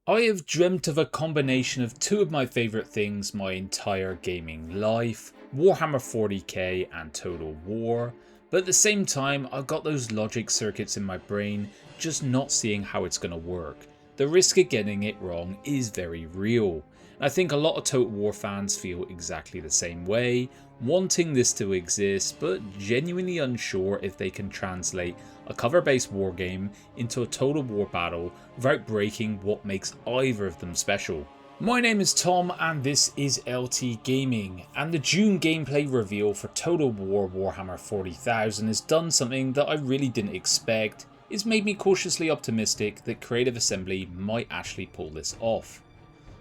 I have dreamt of a combination of two of my favourite things my entire gaming life, Warhammer 40K and Total War, but at the same time I've got those logic circuits in my brain just not seeing how it's going to work. The risk of getting it wrong is very real. I think a lot of Total War fans feel exactly the same way, wanting this to exist but genuinely unsure if they can translate a cover-based wargame into a Total War battle without breaking what makes either of them special. My name is Tom and this is LT Gaming, and the June gameplay reveal for Total War Warhammer 40,000 has done something that I really didn't expect. It's made me cautiously optimistic that Creative Assembly might actually pull this off.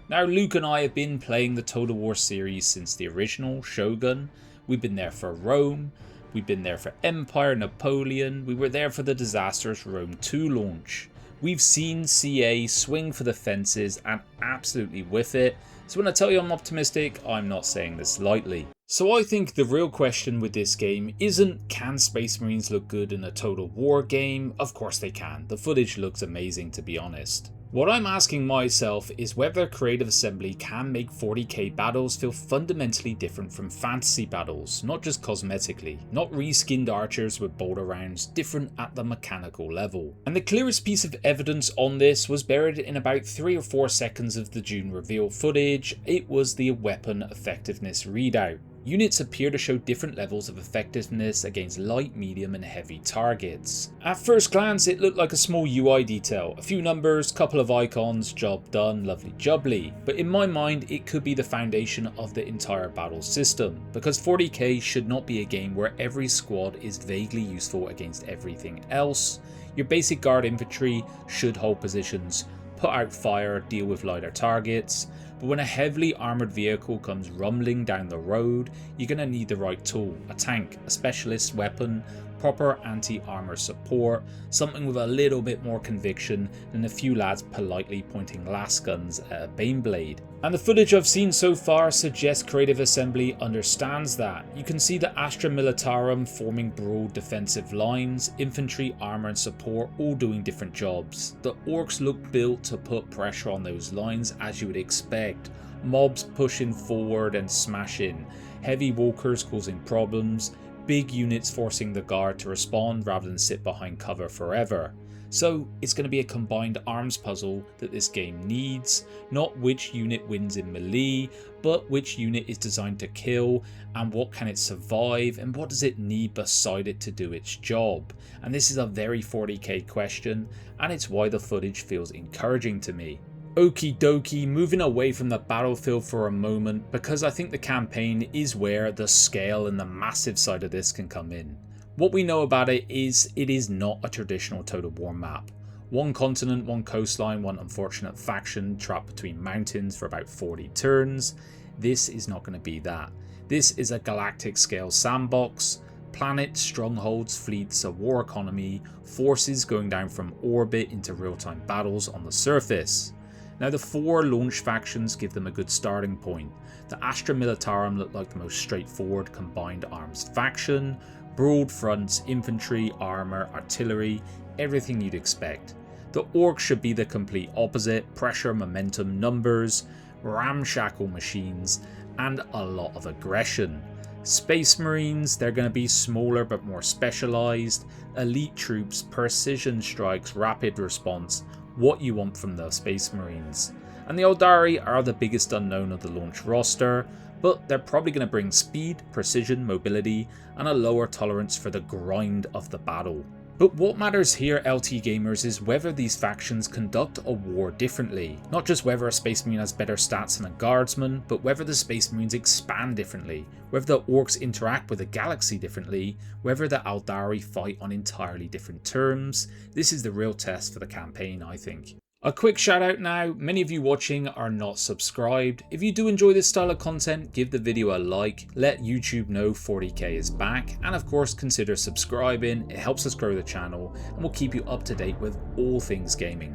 Now, Luke and I have been playing the Total War series since the original Shogun. We've been there for Rome, we've been there for Empire, Napoleon, we were there for the disastrous Rome 2 launch. We've seen CA swing for the fences and absolutely whiff it, so when I tell you I'm optimistic, I'm not saying this lightly. So I think the real question with this game isn't can Space Marines look good in a Total War game? Of course they can, the footage looks amazing to be honest. What I'm asking myself is whether Creative Assembly can make 40k battles feel fundamentally different from fantasy battles, not just cosmetically, not reskinned archers with bolter rounds, different at the mechanical level. And the clearest piece of evidence on this was buried in about 3 or 4 seconds of the June reveal footage. It was the weapon effectiveness readout. Units appear to show different levels of effectiveness against light, medium and heavy targets. At first glance it looked like a small UI detail, a few numbers, couple of icons, job done, lovely jubbly. But in my mind it could be the foundation of the entire battle system, because 40k should not be a game where every squad is vaguely useful against everything else. Your basic guard infantry should hold positions, put out fire, deal with lighter targets, but when a heavily armoured vehicle comes rumbling down the road, you're going to need the right tool, a tank, a specialist weapon, proper anti-armour support, something with a little bit more conviction than a few lads politely pointing lasguns at a Baneblade. And the footage I've seen so far suggests Creative Assembly understands that. You can see the Astra Militarum forming broad defensive lines, infantry, armour and support all doing different jobs. The orcs look built to put pressure on those lines as you would expect. Mobs pushing forward and smashing, heavy walkers causing problems, big units forcing the guard to respond rather than sit behind cover forever. So it's going to be a combined arms puzzle that this game needs, not which unit wins in melee, but which unit is designed to kill and what can it survive and what does it need beside it to do its job. And this is a very 40k question, and it's why the footage feels encouraging to me. Okie dokie, moving away from the battlefield for a moment, because I think the campaign is where the scale and the massive side of this can come in. What we know about it is not a traditional Total War map. One continent, one coastline, one unfortunate faction trapped between mountains for about 40 turns. This is not going to be that. This is a galactic scale sandbox. Planets, strongholds, fleets, a war economy, forces going down from orbit into real-time battles on the surface. Now the 4 launch factions give them a good starting point. The Astra Militarum look like the most straightforward combined arms faction, broad fronts, infantry, armour, artillery, everything you'd expect. The orcs should be the complete opposite, pressure, momentum, numbers, ramshackle machines, and a lot of aggression. Space Marines, they're going to be smaller but more specialised, elite troops, precision strikes, rapid response, what you want from the Space Marines. And the Eldari are the biggest unknown of the launch roster, but they're probably going to bring speed, precision, mobility, and a lower tolerance for the grind of the battle. But what matters here, LT gamers, is whether these factions conduct a war differently. Not just whether a Space Marine has better stats than a Guardsman, but whether the Space Marines expand differently, whether the Orcs interact with the galaxy differently, whether the Eldari fight on entirely different terms. This is the real test for the campaign, I think. A quick shout out now, many of you watching are not subscribed. If you do enjoy this style of content, give the video a like, let YouTube know 40k is back, and of course consider subscribing. It helps us grow the channel and will keep you up to date with all things gaming.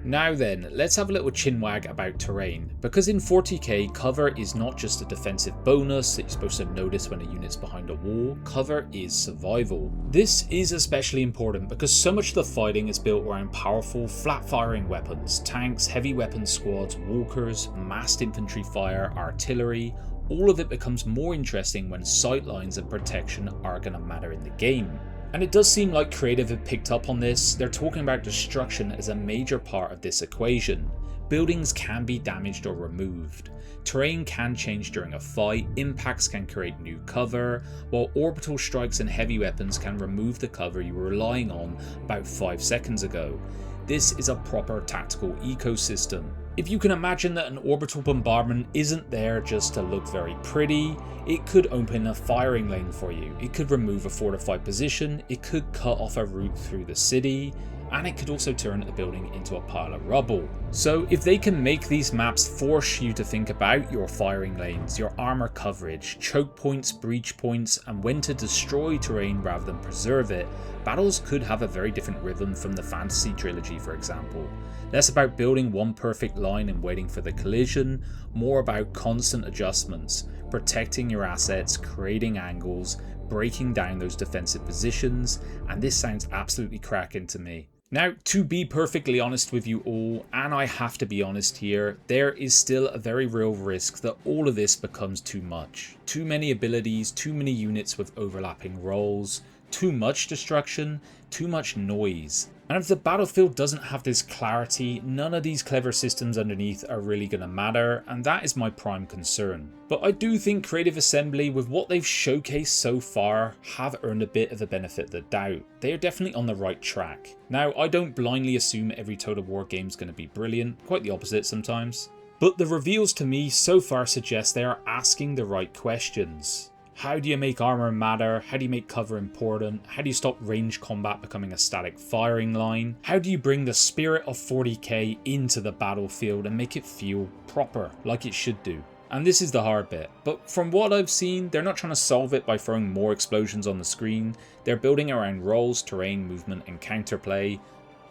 Now then, let's have a little chinwag about terrain, because in 40k cover is not just a defensive bonus that you're supposed to notice when a unit's behind a wall, cover is survival. This is especially important because so much of the fighting is built around powerful, flat firing weapons, tanks, heavy weapons squads, walkers, massed infantry fire, artillery. All of it becomes more interesting when sightlines and protection are going to matter in the game. And it does seem like Creative have picked up on this. They're talking about destruction as a major part of this equation. Buildings can be damaged or removed. Terrain can change during a fight, impacts can create new cover, while orbital strikes and heavy weapons can remove the cover you were relying on about 5 seconds ago. This is a proper tactical ecosystem. If you can imagine that an orbital bombardment isn't there just to look very pretty, it could open a firing lane for you, it could remove a fortified position, it could cut off a route through the city, and it could also turn a building into a pile of rubble. So if they can make these maps force you to think about your firing lanes, your armor coverage, choke points, breach points, and when to destroy terrain rather than preserve it, battles could have a very different rhythm from the fantasy trilogy, for example. Less about building one perfect line and waiting for the collision, more about constant adjustments, protecting your assets, creating angles, breaking down those defensive positions, and this sounds absolutely cracking to me. Now, to be perfectly honest with you all, and I have to be honest here, there is still a very real risk that all of this becomes too much. Too many abilities, too many units with overlapping roles, too much destruction, too much noise. And if the battlefield doesn't have this clarity, none of these clever systems underneath are really going to matter, and that is my prime concern. But I do think Creative Assembly, with what they've showcased so far, have earned a bit of the benefit of the doubt. They are definitely on the right track. Now, I don't blindly assume every Total War game is going to be brilliant, quite the opposite sometimes. But the reveals to me so far suggest they are asking the right questions. How do you make armor matter? How do you make cover important? How do you stop range combat becoming a static firing line? How do you bring the spirit of 40k into the battlefield and make it feel proper, like it should do? And this is the hard bit, but from what I've seen, they're not trying to solve it by throwing more explosions on the screen. They're building around roles, terrain, movement, and counterplay.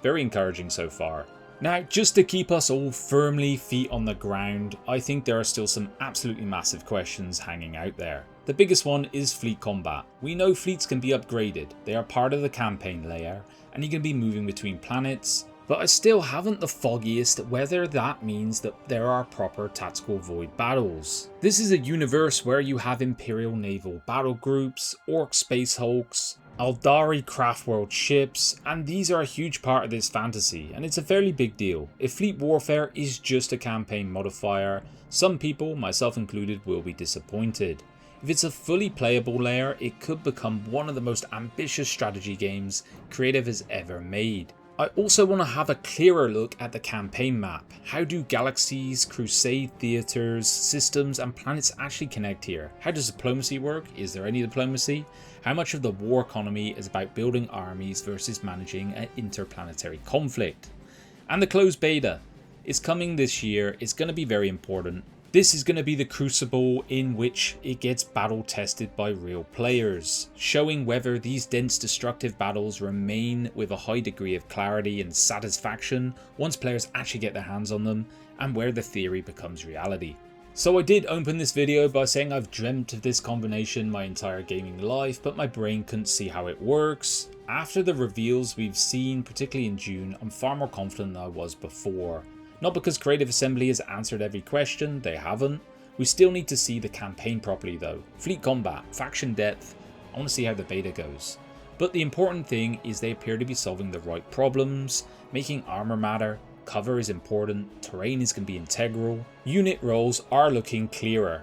Very encouraging so far. Now, just to keep us all firmly feet on the ground, I think there are still some absolutely massive questions hanging out there. The biggest one is fleet combat. We know fleets can be upgraded, they are part of the campaign layer, and you can be moving between planets, but I still haven't the foggiest whether that means that there are proper tactical void battles. This is a universe where you have Imperial naval battle groups, Orc space hulks, Aldari craft world ships, and these are a huge part of this fantasy, and it's a fairly big deal. If fleet warfare is just a campaign modifier, some people, myself included, will be disappointed. If it's a fully playable layer, it could become one of the most ambitious strategy games Creative has ever made. I also want to have a clearer look at the campaign map. How do galaxies, crusade theatres, systems and planets actually connect here? How does diplomacy work? Is there any diplomacy? How much of the war economy is about building armies versus managing an interplanetary conflict? And the closed beta is coming this year. It's going to be very important. This is going to be the crucible in which it gets battle tested by real players, showing whether these dense destructive battles remain with a high degree of clarity and satisfaction once players actually get their hands on them, and where the theory becomes reality. So I did open this video by saying I've dreamt of this combination my entire gaming life, but my brain couldn't see how it works. After the reveals we've seen, particularly in June, I'm far more confident than I was before. Not because Creative Assembly has answered every question, they haven't. We still need to see the campaign properly though. Fleet combat, faction depth, I want to see how the beta goes. But the important thing is they appear to be solving the right problems, making armor matter, cover is important, terrain is going to be integral, unit roles are looking clearer.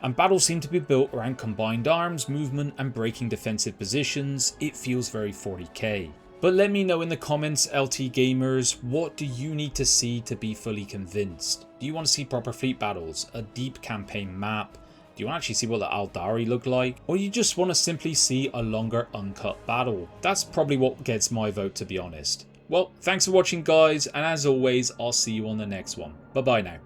And battles seem to be built around combined arms, movement and breaking defensive positions. It feels very 40k. But let me know in the comments, LT gamers, what do you need to see to be fully convinced? Do you want to see proper fleet battles, a deep campaign map? Do you want to actually see what the Aldari look like? Or you just want to simply see a longer uncut battle? That's probably what gets my vote, to be honest. Well, thanks for watching guys, and as always, I'll see you on the next one. Bye bye now.